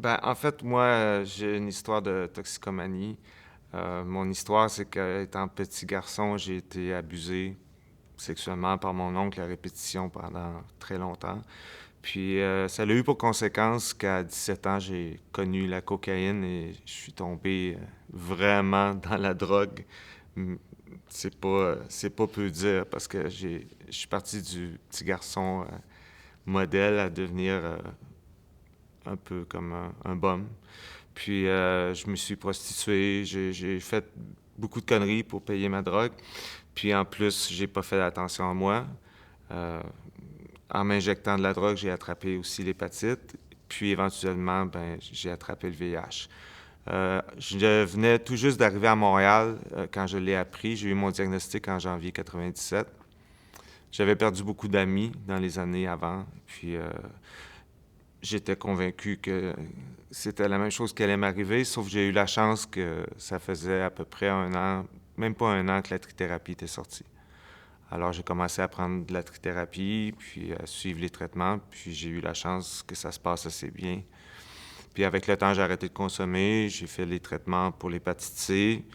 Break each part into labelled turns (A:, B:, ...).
A: Ben, en fait, moi, j'ai une histoire de toxicomanie. Mon histoire, c'est qu'étant petit garçon, j'ai été abusé sexuellement par mon oncle à répétition pendant très longtemps. Puis ça a eu pour conséquence qu'à 17 ans, j'ai connu la cocaïne et je suis tombé vraiment dans la drogue. Hum, c'est pas peu dire parce que je suis parti du petit garçon modèle à devenir un peu comme un bum. Puis je me suis prostitué, j'ai fait beaucoup de conneries pour payer ma drogue. Puis en plus, j'ai pas fait attention à moi. Euh, En m'injectant de la drogue, j'ai attrapé aussi l'hépatite. Puis éventuellement, ben, j'ai attrapé le VIH. Je venais tout juste d'arriver à Montréal quand je l'ai appris. J'ai eu mon diagnostic en janvier 97. J'avais perdu beaucoup d'amis dans les années avant. Puis j'étais convaincu que c'était la même chose qui allait m'arriver, sauf que j'ai eu la chance que ça faisait à peu près un an, même pas un an que la trithérapie était sortie. Alors j'ai commencé à prendre de la trithérapie, puis à suivre les traitements, puis j'ai eu la chance que ça se passe assez bien. Puis avec le temps, j'ai arrêté de consommer, j'ai fait les traitements pour l'hépatite C,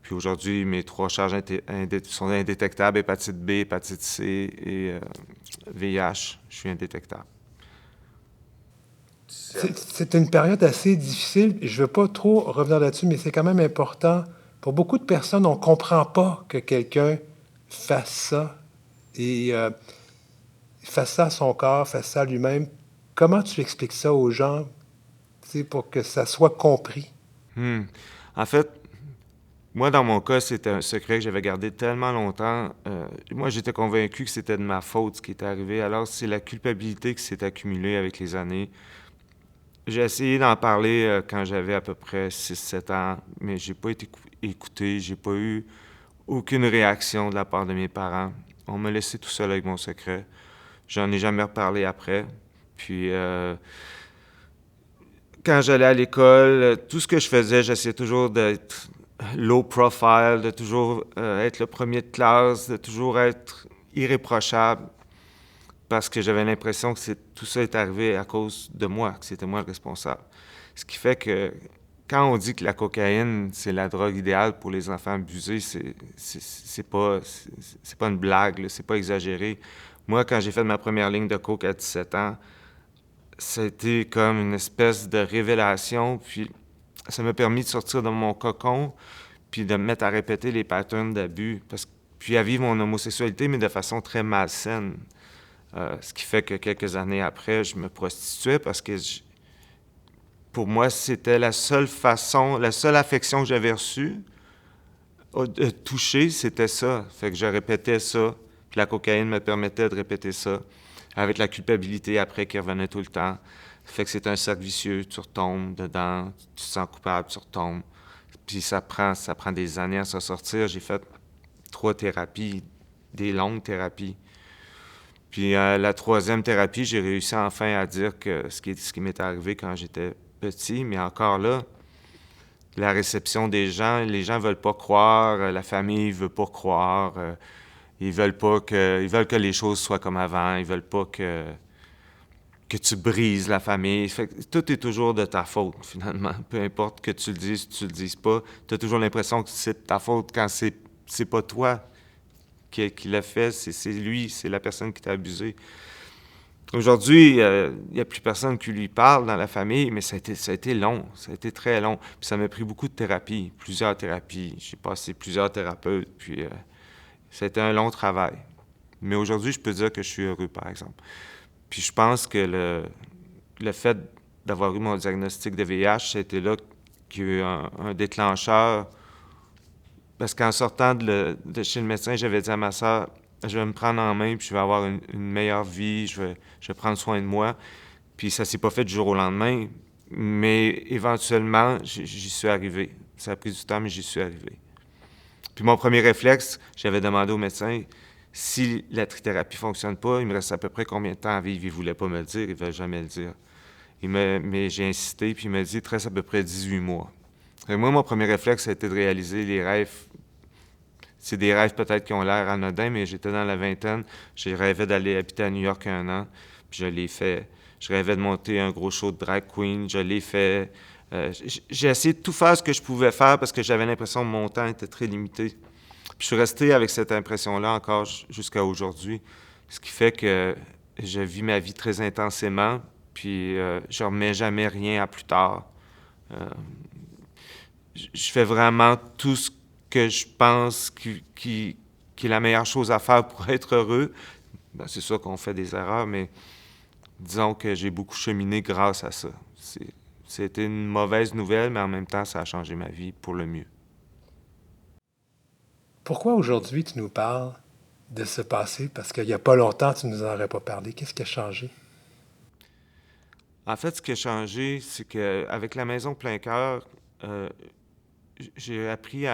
A: puis aujourd'hui, mes trois charges sont indétectables, hépatite B, hépatite C et VIH, je suis indétectable.
B: C'est une période assez difficile. Je ne veux pas trop revenir là-dessus, mais c'est quand même important. Pour beaucoup de personnes, on ne comprend pas que quelqu'un fasse ça et fasse ça à son corps, fasse ça à lui-même. Comment tu expliques ça aux gens, tu sais, pour que ça soit compris?
A: Hmm. En fait, moi, dans mon cas, c'était un secret que j'avais gardé tellement longtemps. Moi, j'étais convaincu que c'était de ma faute ce qui était arrivé. Alors, c'est la culpabilité qui s'est accumulée avec les années. J'ai essayé d'en parler quand j'avais à peu près 6 7 ans, mais j'ai pas été écouté, j'ai pas eu aucune réaction de la part de mes parents. On m'a laissé tout seul avec mon secret. J'en ai jamais reparlé après. Puis, quand j'allais à l'école, tout ce que je faisais, j'essayais toujours d'être low profile, de toujours être le premier de classe, de toujours être irréprochable, parce que j'avais l'impression que tout ça est arrivé à cause de moi, que c'était moi le responsable. Ce qui fait que quand on dit que la cocaïne, c'est la drogue idéale pour les enfants abusés, c'est pas une blague, là, c'est pas exagéré. Moi, quand j'ai fait ma première ligne de coke à 17 ans, ça a été comme une espèce de révélation, puis ça m'a permis de sortir de mon cocon, puis de me mettre à répéter les patterns d'abus, puis à vivre mon homosexualité, mais de façon très malsaine. Ce qui fait que quelques années après, je me prostituais parce que pour moi, c'était la seule façon, la seule affection que j'avais reçue de toucher, c'était ça. Fait que je répétais ça, puis la cocaïne me permettait de répéter ça, avec la culpabilité après qui revenait tout le temps. Fait que c'est un cercle vicieux, tu retombes dedans, tu te sens coupable, tu retombes. Puis ça prend des années à s'en sortir. J'ai fait 3 thérapies, des longues thérapies. Puis la troisième thérapie, j'ai réussi enfin à dire que ce qui m'était arrivé quand j'étais petit, mais encore là, la réception des gens, les gens veulent pas croire, la famille veut pas croire, ils veulent que les choses soient comme avant, ils veulent pas que tu brises la famille. Fait que tout est toujours de ta faute, finalement. Peu importe que tu le dises, tu le dises pas, tu as toujours l'impression que c'est de ta faute quand c'est pas toi qui l'a fait, c'est lui, c'est la personne qui t'a abusé. Aujourd'hui, il n'y a plus personne qui lui parle dans la famille, mais ça a été long, ça a été très long. Puis ça m'a pris beaucoup de thérapie, plusieurs thérapies. J'ai passé plusieurs thérapeutes, puis ça a été un long travail. Mais aujourd'hui, je peux dire que je suis heureux, par exemple. Puis je pense que le fait d'avoir eu mon diagnostic de VIH, c'était là qu'il y a eu un déclencheur. Parce qu'en sortant de chez le médecin, j'avais dit à ma soeur, je vais me prendre en main, puis je vais avoir une meilleure vie, je vais prendre soin de moi. Puis ça s'est pas fait du jour au lendemain, mais éventuellement, j'y suis arrivé. Ça a pris du temps, mais j'y suis arrivé. Puis mon premier réflexe, j'avais demandé au médecin, si la trithérapie fonctionne pas, il me reste à peu près combien de temps à vivre? Il voulait pas me le dire, il ne veut jamais le dire. Mais j'ai insisté, puis il m'a dit, il te reste à peu près 18 mois. Et moi, mon premier réflexe, ça a été de réaliser les rêves. C'est des rêves peut-être qui ont l'air anodins, mais j'étais dans la vingtaine. J'ai rêvé d'aller habiter à New York 1 an, puis je l'ai fait. Je rêvais de monter un gros show de drag queen. Je l'ai fait. J'ai essayé de tout faire ce que je pouvais faire parce que j'avais l'impression que mon temps était très limité. Puis je suis resté avec cette impression-là encore jusqu'à aujourd'hui. Ce qui fait que je vis ma vie très intensément, puis je remets jamais rien à plus tard. Euh, je fais vraiment tout ce que je pense qui est la meilleure chose à faire pour être heureux. Ben, c'est sûr qu'on fait des erreurs, mais disons que j'ai beaucoup cheminé grâce à ça. C'était une mauvaise nouvelle, mais en même temps, ça a changé ma vie pour le mieux.
B: Pourquoi aujourd'hui tu nous parles de ce passé? Parce qu'il n'y a pas longtemps, tu ne nous en aurais pas parlé. Qu'est-ce qui a changé?
A: En fait, ce qui a changé, c'est qu'avec la maison plein cœur, euh, j'ai appris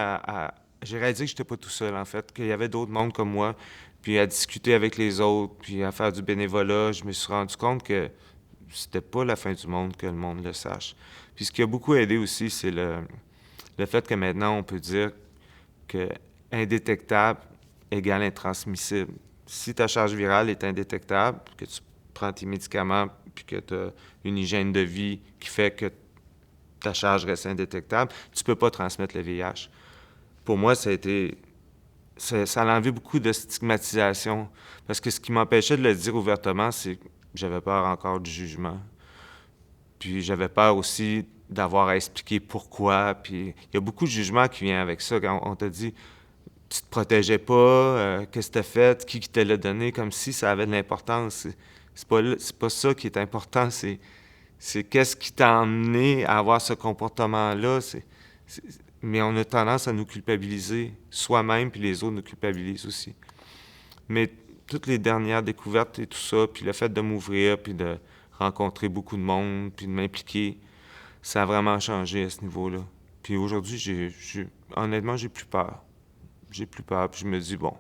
A: j'ai réalisé que j'étais pas tout seul, en fait, qu'il y avait d'autres mondes comme moi, puis à discuter avec les autres, puis à faire du bénévolat, je me suis rendu compte que c'était pas la fin du monde que le monde le sache. Puis ce qui a beaucoup aidé aussi, c'est le fait que maintenant, on peut dire que indétectable égale intransmissible. Si ta charge virale est indétectable, que tu prends tes médicaments, puis que tu as une hygiène de vie qui fait que ta charge reste indétectable, tu ne peux pas transmettre le VIH. Pour moi, ça a enlevé beaucoup de stigmatisation. Parce que ce qui m'empêchait de le dire ouvertement, c'est que j'avais peur encore du jugement. Puis j'avais peur aussi d'avoir à expliquer pourquoi. Puis il y a beaucoup de jugement qui vient avec ça. Quand on te dit, tu te protégeais pas, qu'est-ce que tu as fait, qui te l'a donné, comme si ça avait de l'importance. C'est pas ça qui est important, c'est qu'est-ce qui t'a amené à avoir ce comportement-là. Mais on a tendance à nous culpabiliser, soi-même, puis les autres nous culpabilisent aussi. Mais toutes les dernières découvertes et tout ça, puis le fait de m'ouvrir, puis de rencontrer beaucoup de monde, puis de m'impliquer, ça a vraiment changé à ce niveau-là. Puis aujourd'hui, honnêtement, j'ai plus peur. J'ai plus peur, puis je me dis, bon,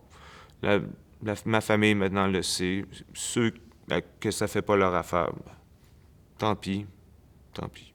A: ma famille maintenant le sait. Ceux que ça fait pas leur affaire, tant pis, tant pis.